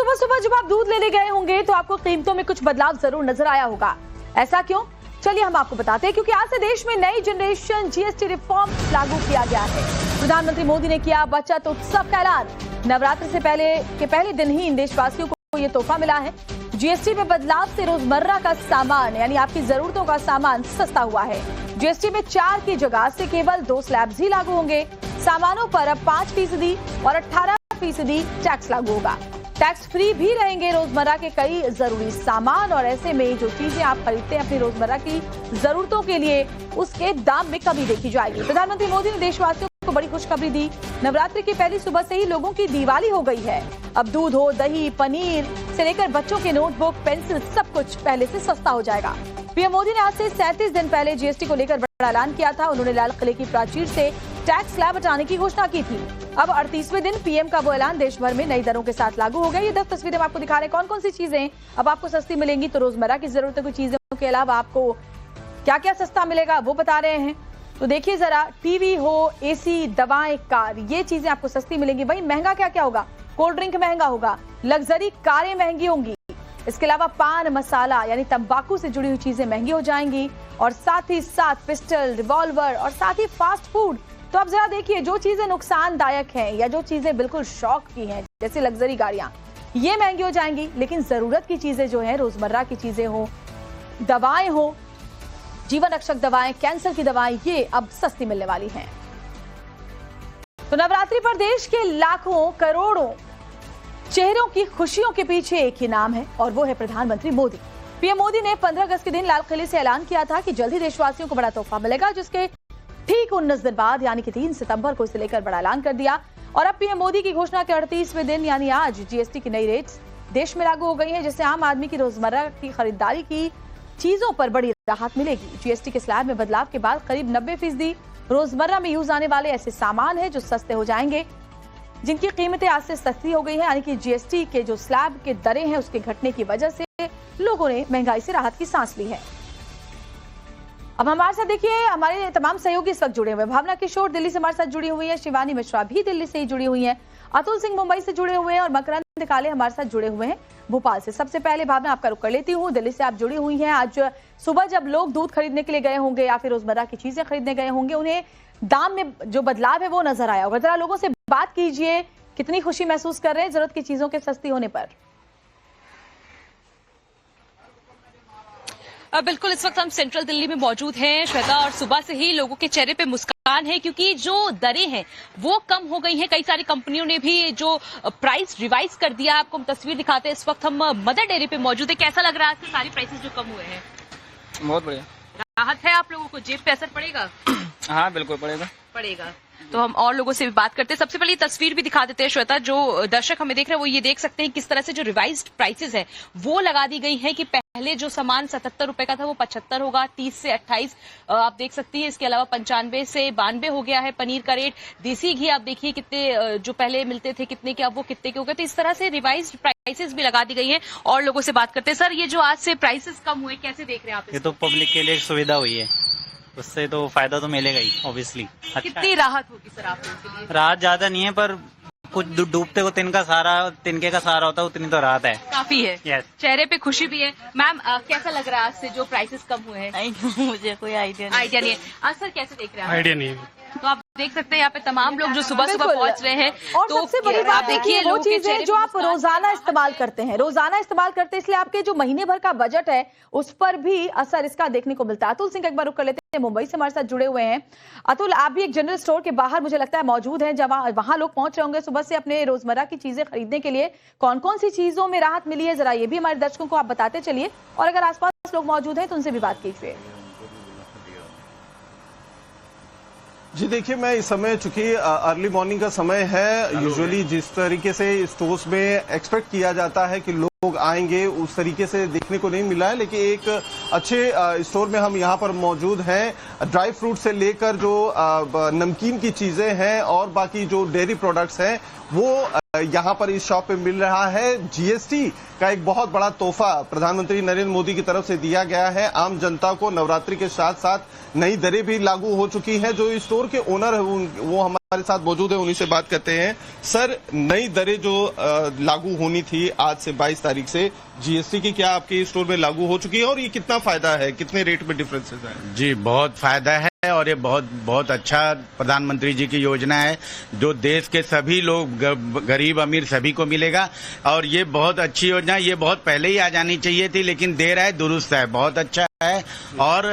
सुबह सुबह जब आप दूध लेने गए होंगे तो आपको कीमतों में कुछ बदलाव जरूर नजर आया होगा। ऐसा क्यों? चलिए हम आपको बताते हैं, क्योंकि आज से देश में नई जनरेशन जीएसटी रिफॉर्म लागू किया गया है। प्रधानमंत्री मोदी ने किया बचत उत्सव का ऐलान। नवरात्र से पहले दिन ही इन देशवासियों को ये तोहफा मिला है। जीएसटी में बदलाव से रोजमर्रा का सामान यानी आपकी जरूरतों का सामान सस्ता हुआ है। जीएसटी में 4 की जगह से केवल 2 स्लैब्स ही लागू होंगे। सामानों पर अब 5% और 18% टैक्स लागू होगा। टैक्स फ्री भी रहेंगे रोजमर्रा के कई जरूरी सामान, और ऐसे में जो चीजें आप खरीदते हैं अपनी रोजमर्रा की जरूरतों के लिए, उसके दाम में कमी देखी जाएगी। प्रधानमंत्री मोदी ने देशवासियों को बड़ी खुशखबरी दी। नवरात्रि की पहली सुबह से ही लोगों की दिवाली हो गई है। अब दूध हो, दही, पनीर से लेकर बच्चों के नोटबुक, पेंसिल, सब कुछ पहले से सस्ता हो जाएगा। पीएम मोदी ने आज से 37 दिन पहले जीएसटी को लेकर बड़ा ऐलान किया था। उन्होंने लाल किले की प्राचीर से टैक्स स्लैब हटाने की घोषणा की थी। अब 38वें दिन पीएम का वो ऐलान देश भर में नई दरों के साथ लागू हो गया। ये 10 तस्वीरें हम आपको दिखा रहे हैं कौन कौन सी चीजें अब आपको सस्ती मिलेंगी। तो रोजमर्रा की जरूरतों की चीजों के अलावा आपको क्या क्या सस्ता मिलेगा वो बता रहे हैं। तो देखिए जरा, टीवी हो, एसी, दवाएं, कार, ये चीजें आपको सस्ती मिलेंगी। वही महंगा क्या क्या होगा? कोल्ड ड्रिंक महंगा होगा, लग्जरी कारें महंगी होंगी, इसके अलावा पान मसाला यानी तंबाकू से जुड़ी हुई चीजें महंगी हो जाएंगी, और साथ ही साथ पिस्टल, रिवॉल्वर और साथ ही फास्ट फूड। तो अब जरा देखिए, जो चीजें नुकसानदायक हैं या जो चीजें बिल्कुल शौक की हैं जैसे लग्जरी गाड़ियां, ये महंगी हो जाएंगी। लेकिन जरूरत की चीजें जो है, रोजमर्रा की चीजें हो, दवाएं हो, जीवन रक्षक दवाएं, कैंसर की दवाएं, ये अब सस्ती मिलने वाली हैं। तो नवरात्रि पर देश के लाखों करोड़ों चेहरों की खुशियों के पीछे एक ही नाम है, और वो है प्रधानमंत्री मोदी। पीएम मोदी ने 15 अगस्त के दिन लाल किले से ऐलान किया था कि जल्द ही देशवासियों को बड़ा तोहफा मिलेगा, जिसके ठीक 19 दिन बाद यानी कि 3 सितंबर को इसे लेकर बड़ा ऐलान कर दिया। और अब पीएम मोदी की घोषणा के 38वें दिन यानी आज जीएसटी की नई रेट्स देश में लागू हो गई है, जिससे आम आदमी की रोजमर्रा की खरीदारी की चीजों पर बड़ी राहत मिलेगी। जीएसटी के स्लैब में बदलाव के बाद करीब 90% रोजमर्रा में यूज आने वाले ऐसे सामान है जो सस्ते हो जाएंगे, जिनकी कीमतें आज से सस्ती हो गई है। यानी कि जीएसटी के जो स्लैब के दरें हैं उसके घटने की वजह से लोगों ने महंगाई से राहत की सांस ली है। अब हमारे साथ देखिए, हमारे तमाम सहयोगी इस वक्त जुड़े हुए हैं। भावना किशोर दिल्ली से हमारे साथ जुड़ी हुई है, शिवानी मिश्रा भी दिल्ली से ही जुड़ी हुई है, अतुल सिंह मुंबई से जुड़े हुए हैं, और मकरंद काले हमारे साथ जुड़े हुए हैं भोपाल से। सबसे पहले भावना, आपका रुख कर लेती हूँ। दिल्ली से आप जुड़ी हुई हैं। आज सुबह जब लोग दूध खरीदने के लिए गए होंगे या फिर रोजमर्रा की चीजें खरीदने गए होंगे, उन्हें दाम में जो बदलाव है वो नजर आया होगा। जरा लोगों से बात कीजिए, कितनी खुशी महसूस कर रहे हैं जरूरत की चीजों के सस्ती होने पर? बिल्कुल, इस वक्त हम सेंट्रल दिल्ली में मौजूद हैं श्वेता, और सुबह से ही लोगों के चेहरे पे मुस्कान है, क्योंकि जो दरें हैं वो कम हो गई हैं। कई सारी कंपनियों ने भी जो प्राइस रिवाइज कर दिया। आपको हम तस्वीर दिखाते हैं। इस वक्त हम मदर डेयरी पे मौजूद है। कैसा लग रहा है कि सारी प्राइसेस जो कम हुए हैं? बहुत बढ़िया राहत है आप लोगों को? जेब पे असर पड़ेगा? हाँ बिल्कुल पड़ेगा। तो हम और लोगों से भी बात करते हैं। सबसे पहले तस्वीर भी दिखा देते हैं श्वेता, जो दर्शक हमें देख रहे हैं वो ये देख सकते हैं किस तरह से जो रिवाइज्ड प्राइसेस है वो लगा दी गई है कि पहले जो सामान 77 रुपए का था वो 75 होगा, 30 से 28 आप देख सकती हैं। इसके अलावा 95 से 92 हो गया है पनीर का रेट। देसी घी आप देखिए कितने जो पहले मिलते थे कितने के, अब वो कितने के हो गए। तो इस तरह से रिवाइज्ड प्राइसेस भी लगा दी गई है। और लोगों से बात करते हैं। सर, ये जो आज से प्राइसेस कम हुए, कैसे देख रहे हैं आप? ये तो पब्लिक के लिए सुविधा हुई है, उससे तो फायदा तो मिलेगा ही ऑब्वियसली। अच्छा, कितनी राहत होगी सर आप लोगों के लिए? राहत ज्यादा नहीं है, पर कुछ डूबते को तिनके का सहारा होता है, उतनी तो राहत है। काफी है। यस। चेहरे पे खुशी भी है। मैम, कैसा लग रहा है आज से जो प्राइसेस कम हुए हैं? मुझे कोई आइडिया नहीं है। आज सर कैसे देख रहे हैं? आइडिया नहीं है। तो आप देख सकते हैं यहाँ पे तमाम लोग जो सुबह सुबह पहुंच रहे हैं। और तो सबसे बड़ी बात देखिए, वो चीजें जो आप रोजाना इस्तेमाल करते हैं, इसलिए आपके जो महीने भर का बजट है उस पर भी असर इसका देखने को मिलता है। अतुल सिंह एक बार रुक कर लेते हैं, मुंबई से हमारे साथ जुड़े हुए हैं। अतुल, आप भी एक जनरल स्टोर के बाहर मुझे लगता है मौजूद हैं, जब वहां लोग पहुंच रहे होंगे सुबह से अपने रोजमर्रा की चीजें खरीदने के लिए। कौन कौन सी चीजों में राहत मिली है, जरा ये भी हमारे दर्शकों को आप बताते चलिए, और अगर आसपास लोग मौजूद हैं तो उनसे भी बात कीजिए। जी देखिए, मैं इस समय चूंकि अर्ली मॉर्निंग का समय है, यूजुअली जिस तरीके से स्टोर्स में एक्सपेक्ट किया जाता है कि लोग आएंगे उस तरीके से देखने को नहीं मिला है, लेकिन एक अच्छे स्टोर में हम यहाँ पर मौजूद हैं। ड्राई फ्रूट से लेकर जो नमकीन की चीजें हैं और बाकी जो डेयरी प्रोडक्ट्स हैं वो यहाँ पर इस शॉप पे मिल रहा है। जीएसटी का एक बहुत बड़ा तोहफा प्रधानमंत्री नरेंद्र मोदी की तरफ से दिया गया है आम जनता को। नवरात्रि के साथ साथ नई दरें भी लागू हो चुकी हैं। जो स्टोर के ओनर है वो हमारे हमारे साथ मौजूद है, उन्हीं से बात करते हैं। सर, नई दरें जो लागू होनी थी आज से 22 तारीख से जीएसटी की, क्या आपके स्टोर में लागू हो चुकी है और ये कितना फायदा है, कितने रेट में डिफरेंसेस है? जी, बहुत फायदा है और ये बहुत बहुत अच्छा प्रधानमंत्री जी की योजना है जो देश के सभी लोग गरीब अमीर सभी को मिलेगा। और ये बहुत अच्छी योजना है, ये बहुत पहले ही आ जानी चाहिए थी, लेकिन देर है दुरुस्त है, बहुत अच्छा है। और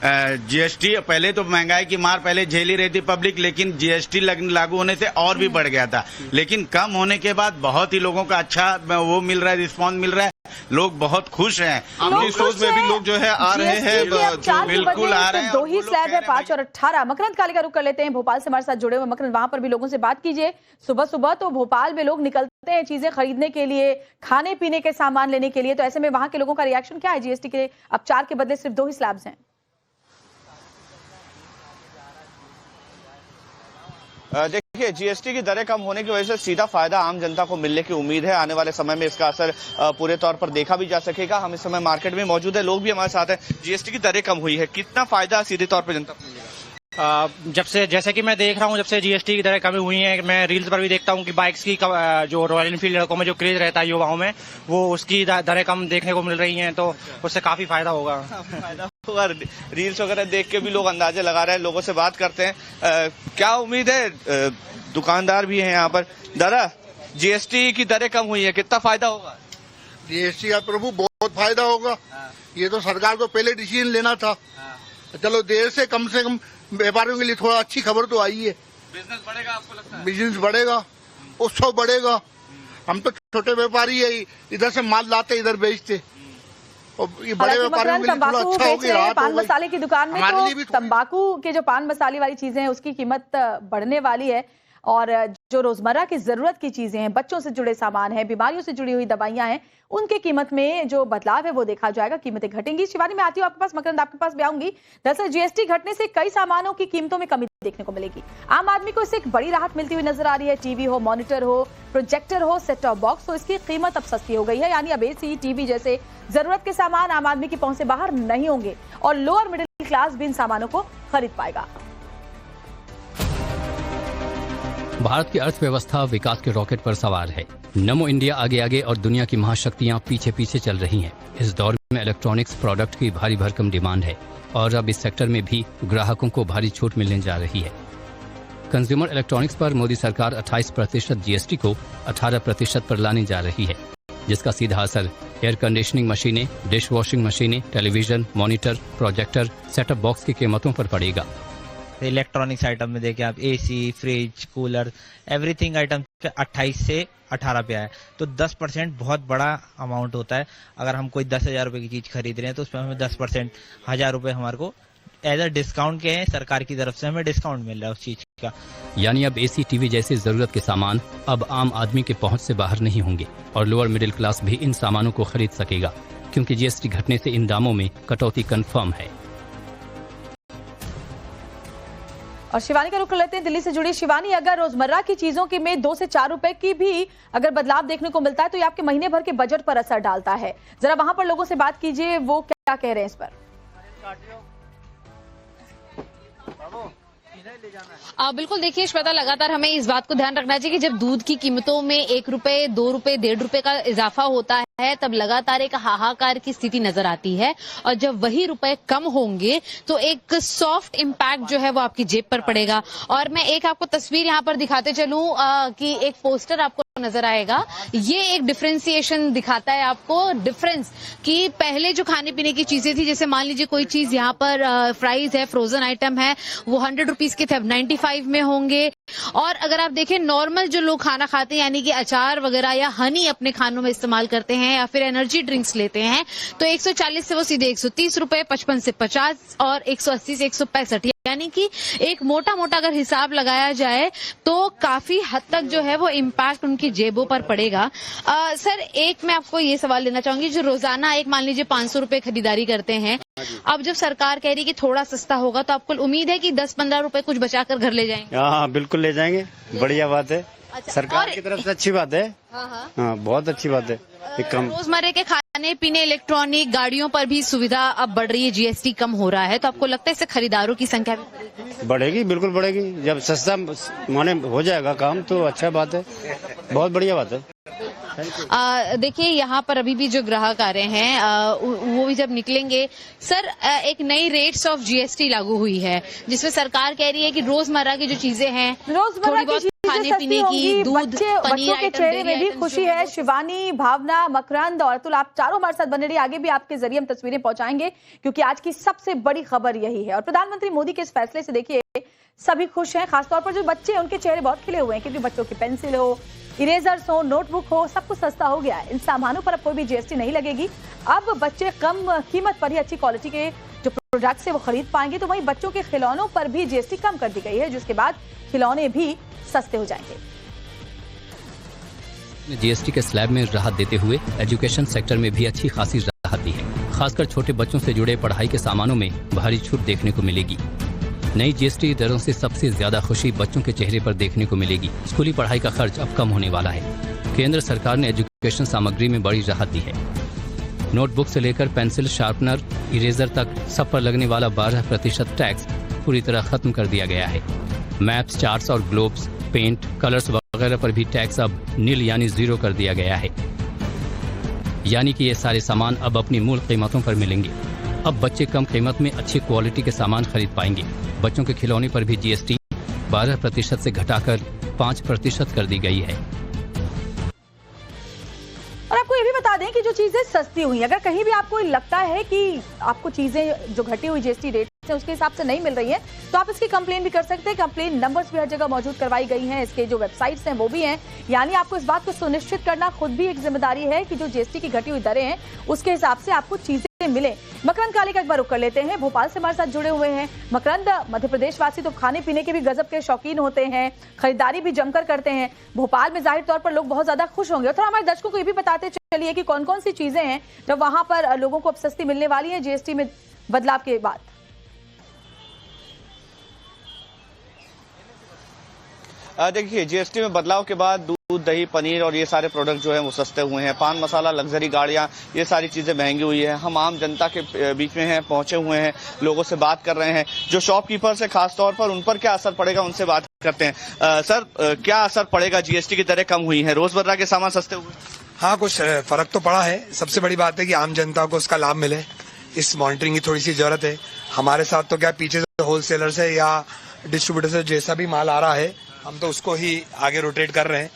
जीएसटी पहले तो महंगाई की मार पहले झेली रही थी पब्लिक, लेकिन जीएसटी लागू होने से और भी बढ़ गया था, लेकिन कम होने के बाद बहुत ही लोगों का अच्छा वो मिल रहा है, रिस्पॉन्स मिल रहा है, लोग बहुत खुश हैं। आपके स्टोर्स में भी लोग जो है आ रहे हैं, बिल्कुल आ रहे हैं। 2 ही स्लैब है, 5 और 18। मकरंद काले का रुख कर लेते हैं, भोपाल से हमारे साथ जुड़े हुए मकरंद, वहां पर भी लोगों से बात कीजिए। सुबह सुबह तो भोपाल में लोग निकलते हैं चीजें खरीदने के लिए, खाने पीने के सामान लेने के लिए, तो ऐसे में वहां के लोगों का रिएक्शन क्या है जीएसटी के? अब 4 के बदले सिर्फ 2 ही स्लैब्स हैं। देखिए, जीएसटी की दरें कम होने की वजह से सीधा फायदा आम जनता को मिलने की उम्मीद है। आने वाले समय में इसका असर पूरे तौर पर देखा भी जा सकेगा। हम इस समय मार्केट में मौजूद है, लोग भी हमारे साथ हैं। जीएसटी की दरें कम हुई है, कितना फायदा सीधे तौर पर जनता को मिलेगा? जब से, जैसे कि मैं देख रहा हूँ, जब से जीएसटी की दरें कमी हुई हैं, मैं रील्स पर भी देखता हूँ कि बाइक्स की जो रॉयल एनफील्ड लड़कों में जो क्रेज रहता है युवाओं में, वो उसकी दरें कम देखने को मिल रही हैं, तो उससे काफी फायदा होगा। रील्स वगैरह देख के भी लोग अंदाजे लगा रहे हैं, लोगों से बात करते हैं। क्या उम्मीद है? दुकानदार भी हैं यहाँ पर। दादा, जीएसटी की दरें कम हुई है, कितना फायदा होगा? जीएसटी का प्रभु बहुत फायदा होगा। ये तो सरकार को पहले डिसीजन लेना था। चलो, देर से कम व्यापारियों के लिए थोड़ा अच्छी खबर तो आई है। बिजनेस बढ़ेगा, आपको लगता है? बिजनेस बढ़ेगा, उत्सव बढ़ेगा। हम तो छोटे व्यापारी है, इधर से माल लाते इधर बेचते, और ये बड़े व्यापारियों के लिए थोड़ा अच्छा हो गया। पान मसाले की दुकान में तो तंबाकू के जो पान मसाले वाली चीजें हैं उसकी कीमत बढ़ने वाली है, और जो रोजमर्रा की जरूरत की चीजें हैं, बच्चों से जुड़े सामान हैं, बीमारियों से जुड़ी हुई दवाइयां हैं, उनके कीमत में जो बदलाव है वो देखा जाएगा, कीमतें घटेंगी। शिवानी, मैं आती हूँ आपके पास, मकरंद आपके पास भी आऊंगी। दरअसल जीएसटी घटने से कई सामानों की कीमतों में कमी देखने को मिलेगी। आम आदमी को इससे एक बड़ी राहत मिलती हुई नजर आ रही है। टीवी हो, मॉनिटर हो, प्रोजेक्टर हो, सेट टॉप बॉक्स हो, इसकी कीमत अब सस्ती हो गई है। यानी अब एसी, टीवी जैसे जरूरत के सामान आम आदमी की पहुंच से बाहर नहीं होंगे, और लोअर मिडिल क्लास भी इन सामानों को खरीद पाएगा। भारत की अर्थव्यवस्था विकास के रॉकेट पर सवार है। नमो इंडिया आगे आगे और दुनिया की महाशक्तियां पीछे पीछे चल रही हैं। इस दौर में इलेक्ट्रॉनिक्स प्रोडक्ट की भारी भरकम डिमांड है, और अब इस सेक्टर में भी ग्राहकों को भारी छूट मिलने जा रही है। कंज्यूमर इलेक्ट्रॉनिक्स पर मोदी सरकार 28% जीएसटी को 18% पर लाने जा रही है, जिसका सीधा असर एयर कंडीशनिंग मशीनें, डिश वॉशिंग मशीनें, television, monitor, projector, setup box की कीमतों पर पड़ेगा। इलेक्ट्रॉनिक्स आइटम में देखिए आप, AC, fridge, cooler, everything item 28 से 18 पे आया, तो 10% बहुत बड़ा अमाउंट होता है। अगर हम कोई 10,000 रुपए की चीज खरीद रहे हैं तो उसमें हमें 10%, 1,000 रुपए हमारे को एज अ डिस्काउंट के हैं, सरकार की तरफ से हमें डिस्काउंट मिल रहा है उस चीज का। यानी अब एसी, टीवी जैसे जरूरत के सामान अब आम आदमी के पहुंच से बाहर नहीं होंगे, और लोअर मिडिल क्लास भी इन सामानों को खरीद सकेगा, क्योंकि जीएसटी घटने से इन दामों में कटौती कंफर्म है। और शिवानी का रुख कर लेते हैं दिल्ली से जुड़ी। शिवानी, अगर रोजमर्रा की चीजों की में 2 से 4 रुपए की भी अगर बदलाव देखने को मिलता है तो ये आपके महीने भर के बजट पर असर डालता है। जरा वहां पर लोगों से बात कीजिए, वो क्या कह रहे हैं इस पर। बिल्कुल, देखिए श्वेता, लगातार हमें इस बात को ध्यान रखना चाहिए कि जब दूध की कीमतों में 1 रुपए, 2 रुपए, 1.5 रुपए का इजाफा होता है, तब लगातार एक हाहाकार की स्थिति नजर आती है, और जब वही रुपए कम होंगे तो एक सॉफ्ट इम्पैक्ट जो है वो आपकी जेब पर पड़ेगा। और मैं एक आपको तस्वीर यहाँ पर दिखाते चलूं कि एक पोस्टर आपको नजर आएगा, ये एक डिफरेंशिएशन दिखाता है आपको, डिफरेंस कि पहले जो खाने पीने की चीजें थी, जैसे मान लीजिए कोई चीज यहाँ पर फ्राइज है, फ्रोजन आइटम है, वो 100 रुपीज के थे, अब 95 में होंगे। और अगर आप देखें नॉर्मल जो लोग खाना खाते हैं, यानी कि अचार वगैरह या हनी अपने खानों में इस्तेमाल करते हैं, या फिर एनर्जी ड्रिंक्स लेते हैं, तो 140 से वो सीधे 130 रुपए, 55 से 50 और 180 से 165, यानी कि एक मोटा मोटा अगर हिसाब लगाया जाए तो काफी हद तक जो है वो इम्पैक्ट उनकी जेबों पर पड़ेगा। सर, एक मैं आपको ये सवाल लेना चाहूंगी, जो रोजाना एक मान लीजिए 500 रुपए खरीदारी करते हैं, अब जब सरकार कह रही है कि थोड़ा सस्ता होगा, तो आपको उम्मीद है कि 10-15 रुपए कुछ बचाकर घर ले जाएंगे? हाँ, बिल्कुल ले जाएंगे, बढ़िया बात है। सरकार की तरफ से अच्छी बात है। हाँ, बहुत अच्छी बात है। रोजमर्रा के खाने पीने इलेक्ट्रॉनिक गाड़ियों पर भी सुविधा अब बढ़ रही है, जीएसटी कम हो रहा है, तो आपको लगता है इससे खरीदारों की संख्या भी बढ़ेगी? बिल्कुल बढ़ेगी। जब सस्ता माने हो जाएगा काम तो अच्छा बात है, बहुत बढ़िया बात है। देखिए यहाँ पर अभी भी जो ग्राहक आ रहे हैं वो भी जब निकलेंगे। सर, एक नई रेट्स ऑफ जीएसटी लागू हुई है जिसमें सरकार कह रही है कि रोजमर्रा की जो चीजें हैं, थोड़ी बहुत खाने पीने की, दूध, बच्चों के चेहरे में भी खुशी है। शिवानी, भावना, मकरंद और अतुल, आप चारों हमारे साथ बने रहिए। आगे भी आपके जरिए हम तस्वीरें पहुंचाएंगे क्योंकि आज की सबसे बड़ी खबर यही है। और प्रधानमंत्री मोदी के इस फैसले से देखिए सभी खुश हैं, खासतौर पर जो बच्चे हैं उनके चेहरे बहुत खिले हुए हैं क्योंकि बच्चों की पेंसिल हो, इरेजर्स हो, नोटबुक हो, सब कुछ सस्ता हो गया है। इन सामानों पर अब कोई भी जीएसटी नहीं लगेगी। अब बच्चे कम कीमत पर ही अच्छी क्वालिटी के जो प्रोडक्ट्स है वो खरीद पाएंगे। तो वहीं बच्चों के खिलौनों पर भी जीएसटी कम कर दी गई है, जिसके बाद खिलौने भी सस्ते हो जाएंगे। जीएसटी के स्लैब में राहत देते हुए एजुकेशन सेक्टर में भी अच्छी खासी राहत दी है। खासकर छोटे बच्चों से जुड़े पढ़ाई के सामानों में भारी छूट देखने को मिलेगी। नई जीएसटी दरों से सबसे ज्यादा खुशी बच्चों के चेहरे पर देखने को मिलेगी। स्कूली पढ़ाई का खर्च अब कम होने वाला है। केंद्र सरकार ने एजुकेशन सामग्री में बड़ी राहत दी है। नोटबुक से लेकर पेंसिल, शार्पनर, इरेजर तक सब पर लगने वाला 12% टैक्स पूरी तरह खत्म कर दिया गया है। मैप्स, चार्ट्स और ग्लोब्स, पेंट, कलर्स वगैरह पर भी टैक्स अब नील यानी 0 कर दिया गया है। यानी कि ये सारे सामान अब अपनी मूल कीमतों पर मिलेंगे। अब बच्चे कम कीमत में अच्छी क्वालिटी के सामान खरीद पाएंगे। बच्चों के खिलौने पर भी जीएसटी 12% से घटाकर 5% कर दी गई है। और आपको ये भी बता दें कि जो चीजें सस्ती हुई, अगर कहीं भी आपको लगता है कि आपको चीजें जो घटी हुई जीएसटी रेट से उसके हिसाब से नहीं मिल रही है, तो आप इसकी कंप्लेन भी कर सकते हैं। कंप्लेन नंबर्स भी हर जगह मौजूद करवाई गई हैं, इसके जो वेबसाइट्स हैं वो भी हैं। यानी आपको इस बात को सुनिश्चित करना खुद भी एक जिम्मेदारी है कि जो जीएसटी की घटी हुई दरें हैं उसके हिसाब से आपको चीजें मिले। मकरंद काले का एक बार रुक कर लेते हैं, भोपाल से हमारे साथ जुड़े हुए हैं। मकरंद, मध्य प्रदेश वासी तो खाने पीने के भी गजब के शौकीन होते हैं, खरीदारी भी जमकर करते हैं। भोपाल में जाहिर तौर पर लोग बहुत ज्यादा खुश होंगे। थोड़ा हमारे दर्शकों को ये भी बताते चलिए कि कौन कौन सी चीजें हैं जब वहां पर लोगों को अब सस्ती मिलने वाली है जीएसटी में बदलाव के बाद। देखिए, जीएसटी में बदलाव के बाद दूध, दही, पनीर और ये सारे प्रोडक्ट जो हैं वो सस्ते हुए हैं। पान मसाला, लग्जरी गाड़ियां, ये सारी चीजें महंगी हुई है। हम आम जनता के बीच में हैं, पहुंचे हुए हैं, लोगों से बात कर रहे हैं। जो शॉपकीपर्स है खास तौर पर, उन पर क्या असर पड़ेगा, उनसे बात करते हैं। सर, क्या असर पड़ेगा? जीएसटी की दरें कम हुई हैं, रोजमर्रा के सामान सस्ते हुए? हाँ, कुछ फर्क तो पड़ा है। सबसे बड़ी बात है कि आम जनता को उसका लाभ मिले, इस मॉनिटरिंग की थोड़ी सी जरूरत है। हमारे साथ तो क्या पीछे से होलसेलर से या डिस्ट्रीब्यूटर से जैसा भी माल आ रहा है हम तो उसको ही आगे रोटेट कर रहे हैं,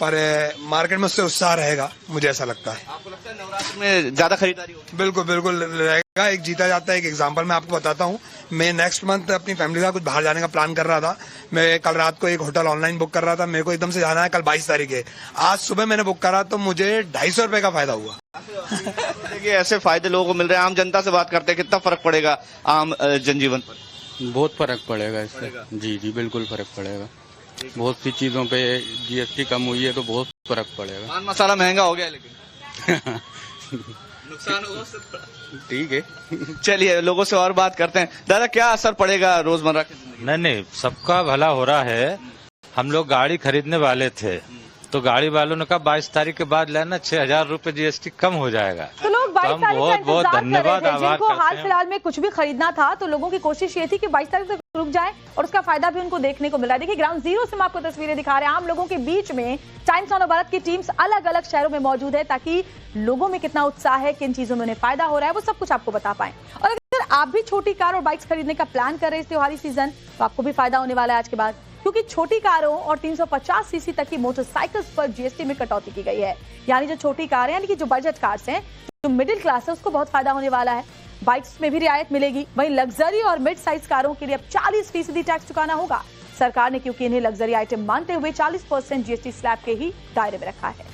पर मार्केट में उससे उत्साह रहेगा, मुझे ऐसा लगता है। आपको लगता है नवरात्र में ज्यादा खरीदारी होगी? बिल्कुल बिल्कुल रहेगा। एक जीता जाता है। एक एग्जांपल मैं आपको बताता हूँ। मैं नेक्स्ट मंथ अपनी फैमिली के साथ कुछ बाहर जाने का प्लान कर रहा था। मैं कल रात को एक होटल ऑनलाइन बुक कर रहा था। मेरे को एकदम से जाना है कल 22 तारीख है। आज सुबह मैंने बुक करा तो मुझे 250 रुपए का फायदा हुआ। देखिए, ऐसे फायदे लोगों को मिल रहे हैं। आम जनता से बात करते हैं, कितना फर्क पड़ेगा आम जनजीवन पर? बहुत फर्क पड़ेगा इससे। जी जी, बिल्कुल फर्क पड़ेगा। बहुत सी चीजों पे जीएसटी कम हुई है तो बहुत फर्क पड़ेगा। पान मसाला महंगा हो गया लेकिन नुकसान होगा उससे। ठीक है, चलिए लोगों से और बात करते हैं। दादा, क्या असर पड़ेगा रोजमर्रा की जिंदगी? नहीं, सबका भला हो रहा है। हम लोग गाड़ी खरीदने वाले थे तो गाड़ी वालों ने कहा 22 तारीख के बाद लेना, 6,000 रुपए जीएसटी कम हो जाएगा। तो लोग 22 तारीख का बहुत धन्यवाद जिनको हाल फिलहाल में कुछ भी खरीदना था तो लोगों की कोशिश ये थी कि 22 तारीख तक रुक जाए और उसका फायदा भी उनको देखने को मिला है। देखिए, ग्राउंड जीरो से हम आपको तस्वीरें दिखा रहे हैं। आम लोगों के बीच में टाइम्स ऑफ भारत की टीम्स अलग अलग शहरों में मौजूद है ताकि लोगों में कितना उत्साह है, किन चीजों में उन्हें फायदा हो रहा है, वो सब कुछ आपको बता पाए। और अगर आप भी छोटी कार और बाइक्स खरीदने का प्लान कर रहे हैं इस त्योहारी सीजन, तो आपको भी फायदा होने वाला है आज के बाद, क्योंकि छोटी कारों और 350 सीसी तक की मोटरसाइकिल्स पर जीएसटी में कटौती की गई है। यानी जो छोटी कार है, यानी कि जो बजट कार्स हैं, जो मिडिल क्लास है, उसको बहुत फायदा होने वाला है। बाइक्स में भी रियायत मिलेगी। वहीं लग्जरी और मिड साइज कारों के लिए अब 40% टैक्स चुकाना होगा सरकार ने, क्योंकि इन्हें लग्जरी आइटम मानते हुए 40% जीएसटी स्लैब के ही दायरे में रखा है।